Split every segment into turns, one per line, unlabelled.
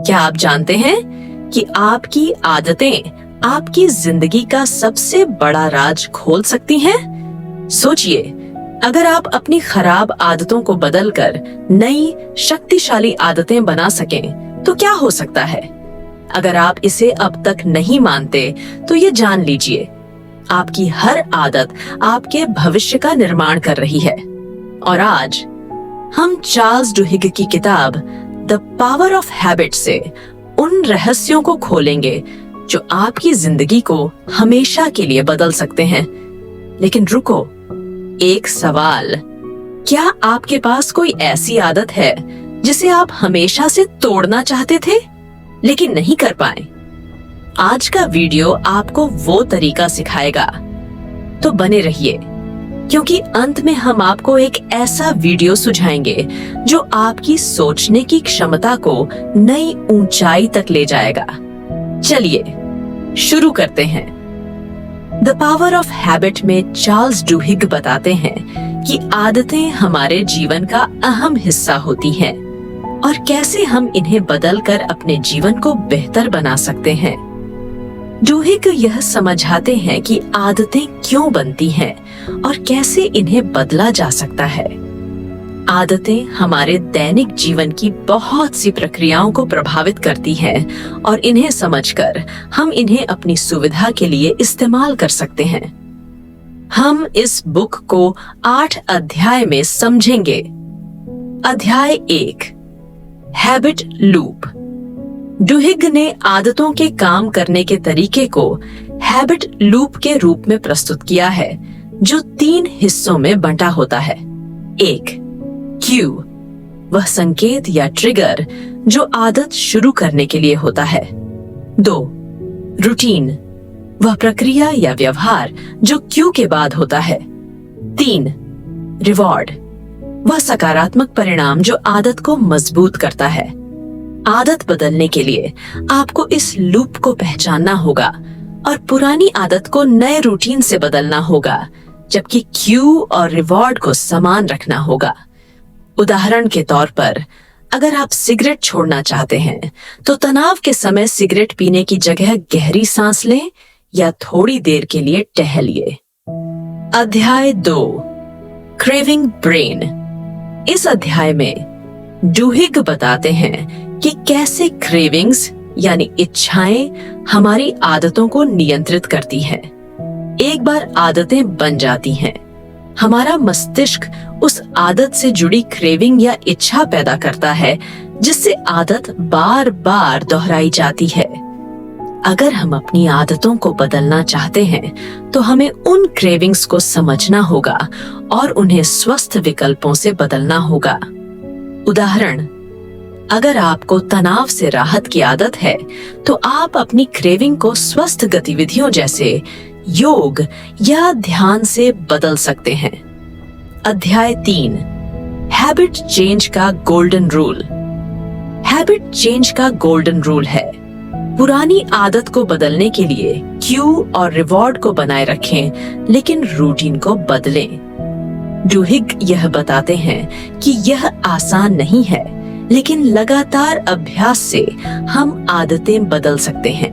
क्या आप जानते हैं कि आपकी आदतें आपकी जिंदगी का सबसे बड़ा राज खोल सकती हैं? सोचिए, अगर आप अपनी खराब आदतों को बदलकर नई शक्तिशाली आदतें बना सकें, तो क्या हो सकता है? अगर आप इसे अब तक नहीं मानते, तो ये जान लीजिए, आपकी हर आदत आपके भविष्य का निर्माण कर रही है। और आज हम चार्ल्स डुहिग की किताब द पावर ऑफ हैबिट से उन रहस्यों को खोलेंगे जो आपकी जिंदगी को हमेशा के लिए बदल सकते हैं। लेकिन रुको, एक सवाल, क्या आपके पास कोई ऐसी आदत है जिसे आप हमेशा से तोड़ना चाहते थे लेकिन नहीं कर पाए? आज का वीडियो आपको वो तरीका सिखाएगा, तो बने रहिए, क्योंकि अंत में हम आपको एक ऐसा वीडियो सुझाएंगे जो आपकी सोचने की क्षमता को नई ऊंचाई तक ले जाएगा। चलिए शुरू करते हैं। द पावर ऑफ हैबिट में चार्ल्स डुहिग बताते हैं कि आदतें हमारे जीवन का अहम हिस्सा होती हैं और कैसे हम इन्हें बदलकर अपने जीवन को बेहतर बना सकते हैं। डुहिग यह समझाते हैं कि आदतें क्यों बनती हैं और कैसे इन्हें बदला जा सकता है। आदतें हमारे दैनिक जीवन की बहुत सी प्रक्रियाओं को प्रभावित करती हैं और इन्हें समझकर हम इन्हें अपनी सुविधा के लिए इस्तेमाल कर सकते हैं। हम इस बुक को 8 अध्याय में समझेंगे। अध्याय 1, हैबिट लूप। डुहिग ने आदतों के काम करने के तरीके को हैबिट लूप के रूप में प्रस्तुत किया है, जो 3 हिस्सों में बंटा होता है। 1, क्यू, वह संकेत या ट्रिगर जो आदत शुरू करने के लिए होता है। 2, रूटीन, वह प्रक्रिया या व्यवहार जो क्यू के बाद होता है। 3, रिवॉर्ड, वह सकारात्मक परिणाम जो आदत को मजबूत करता है। आदत बदलने के लिए आपको इस लूप को पहचानना होगा और पुरानी आदत को नए रूटीन से बदलना होगा, जबकि क्यू और रिवॉर्ड को समान रखना होगा। उदाहरण के तौर पर, अगर आप सिगरेट छोड़ना चाहते हैं, तो तनाव के समय सिगरेट पीने की जगह गहरी सांस लें या थोड़ी देर के लिए टहलिए। अध्याय 2, क्रेविंग ब्रेन। इस अध्याय में डुहिग बताते हैं कि कैसे क्रेविंग्स यानी इच्छाएं हमारी आदतों को नियंत्रित करती हैं। एक बार आदतें बन जाती हैं, हमारा मस्तिष्क उस आदत से जुड़ी क्रेविंग या इच्छा पैदा करता है, जिससे आदत बार बार दोहराई जाती है। अगर हम अपनी आदतों को बदलना चाहते हैं, तो हमें उन क्रेविंग्स को समझना होगा और उन्हें स्वस्थ विकल्पों से बदलना होगा। उदाहरण, अगर आपको तनाव से राहत की आदत है, तो आप अपनी क्रेविंग को स्वस्थ गतिविधियों जैसे योग या ध्यान से बदल सकते हैं। अध्याय 3, हैबिट चेंज का गोल्डन रूल। हैबिट चेंज का गोल्डन रूल है, पुरानी आदत को बदलने के लिए क्यू और रिवॉर्ड को बनाए रखें, लेकिन रूटीन को बदलें। डुहिग यह बताते हैं कि यह आसान नहीं है, लेकिन लगातार अभ्यास से हम आदतें बदल सकते हैं।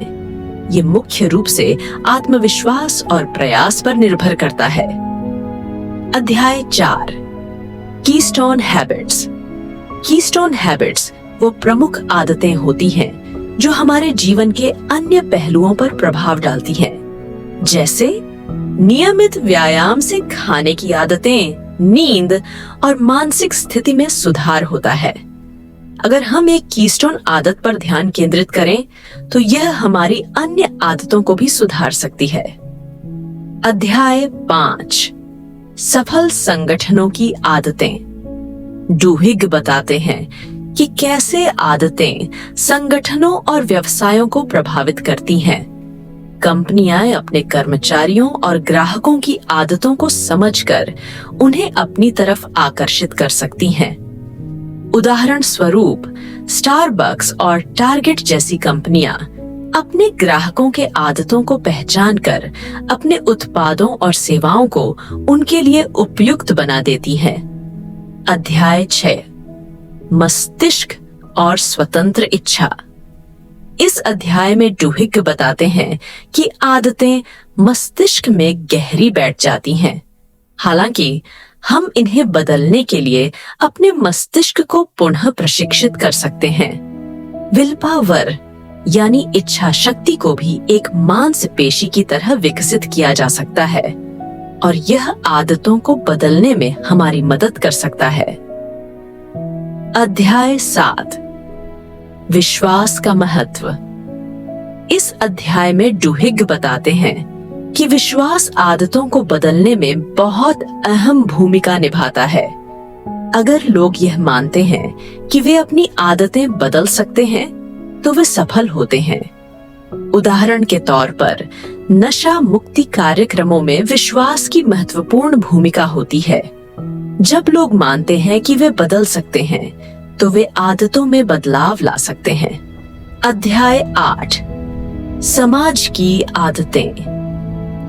ये मुख्य रूप से आत्मविश्वास और प्रयास पर निर्भर करता है। अध्याय 4, कीस्टोन हैबिट्स। कीस्टोन हैबिट्स वो प्रमुख आदतें होती हैं जो हमारे जीवन के अन्य पहलुओं पर प्रभाव डालती हैं, जैसे नियमित व्यायाम से खाने की आदतें, नींद और मानसिक स्थिति में सुधार होता है। अगर हम एक कीस्टोन आदत पर ध्यान केंद्रित करें, तो यह हमारी अन्य आदतों को भी सुधार सकती है। अध्याय 5, सफल संगठनों की आदतें। डुहिग बताते हैं कि कैसे आदतें संगठनों और व्यवसायों को प्रभावित करती हैं। कंपनियां अपने कर्मचारियों और ग्राहकों की आदतों को समझकर उन्हें अपनी तरफ आकर्षित कर सकती हैं। उदाहरण स्वरूप, स्टारबक्स और टारगेट जैसी कंपनियां अपने ग्राहकों के आदतों को पहचानकर अपने उत्पादों और सेवाओं को उनके लिए उपयुक्त बना देती हैं। अध्याय 6, मस्तिष्क और स्वतंत्र इच्छा। इस अध्याय में डुहिग बताते हैं कि आदतें मस्तिष्क में गहरी बैठ जाती हैं। हालांकि हम इन्हें बदलने के लिए अपने मस्तिष्क को पुनः प्रशिक्षित कर सकते हैं। विल पावर यानी इच्छा शक्ति को भी एक मांसपेशी की तरह विकसित किया जा सकता है और यह आदतों को बदलने में हमारी मदद कर सकता है। अध्याय 7 विश्वास का महत्व। इस अध्याय में डुहिग बताते हैं कि विश्वास आदतों को बदलने में बहुत अहम भूमिका निभाता है। अगर लोग यह मानते हैं कि वे अपनी आदतें बदल सकते हैं तो वे सफल होते हैं। उदाहरण के तौर पर नशा मुक्ति कार्यक्रमों में विश्वास की महत्वपूर्ण भूमिका होती है। जब लोग मानते हैं कि वे बदल सकते हैं तो वे आदतों में बदलाव ला सकते हैं। अध्याय 8 समाज की आदतें।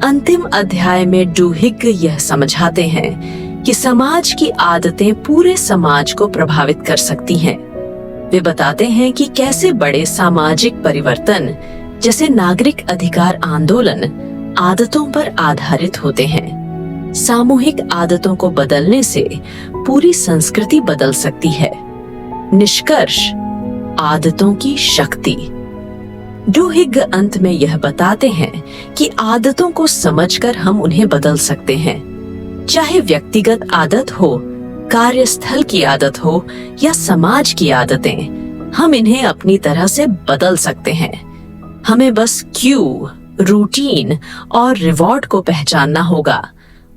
अंतिम अध्याय में डुहिग यह समझाते हैं कि समाज की आदतें पूरे समाज को प्रभावित कर सकती हैं। वे बताते हैं कि कैसे बड़े सामाजिक परिवर्तन जैसे नागरिक अधिकार आंदोलन आदतों पर आधारित होते हैं। सामूहिक आदतों को बदलने से पूरी संस्कृति बदल सकती है। निष्कर्ष, आदतों की शक्ति। डुहिग अंत में यह बताते हैं कि आदतों को समझकर हम उन्हें बदल सकते हैं। चाहे व्यक्तिगत आदत हो, कार्यस्थल की आदत हो या समाज की आदतें, हम इन्हें अपनी तरह से बदल सकते हैं। हमें बस क्यू, रूटीन और रिवॉर्ड को पहचानना होगा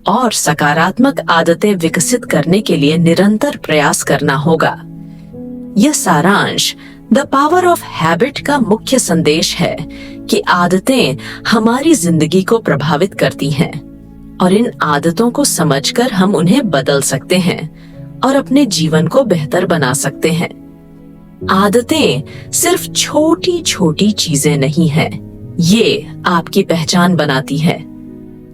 और सकारात्मक आदतें विकसित करने के लिए निरंतर प्रयास करना होगा। यह सारांश द पावर ऑफ हैबिट का मुख्य संदेश है कि आदतें हमारी जिंदगी को प्रभावित करती हैं और इन आदतों को समझकर हम उन्हें बदल सकते हैं और अपने जीवन को बेहतर बना सकते हैं। आदतें सिर्फ छोटी छोटी चीजें नहीं हैं, ये आपकी पहचान बनाती है।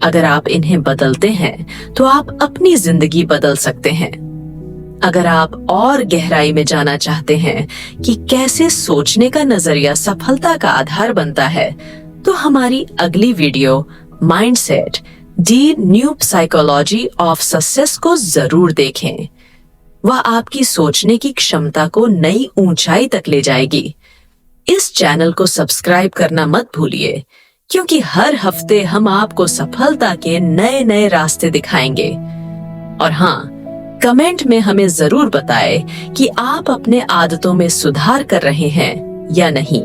अगर आप इन्हें बदलते हैं तो आप अपनी जिंदगी बदल सकते हैं। अगर आप और गहराई में जाना चाहते हैं कि कैसे सोचने का नजरिया सफलता का आधार बनता है, तो हमारी अगली video mindset the new psychology of success को जरूर देखें। वह आपकी सोचने की क्षमता को नई ऊंचाई तक ले जाएगी। इस चैनल को सब्सक्राइब करना मत भूलिए, क्योंकि हर हफ्ते हम आपको सफलता के नए नए रास्ते दिखाएंगे। और हाँ, कमेंट में हमें जरूर बताएं कि आप अपने आदतों में सुधार कर रहे हैं या नहीं।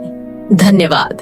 धन्यवाद।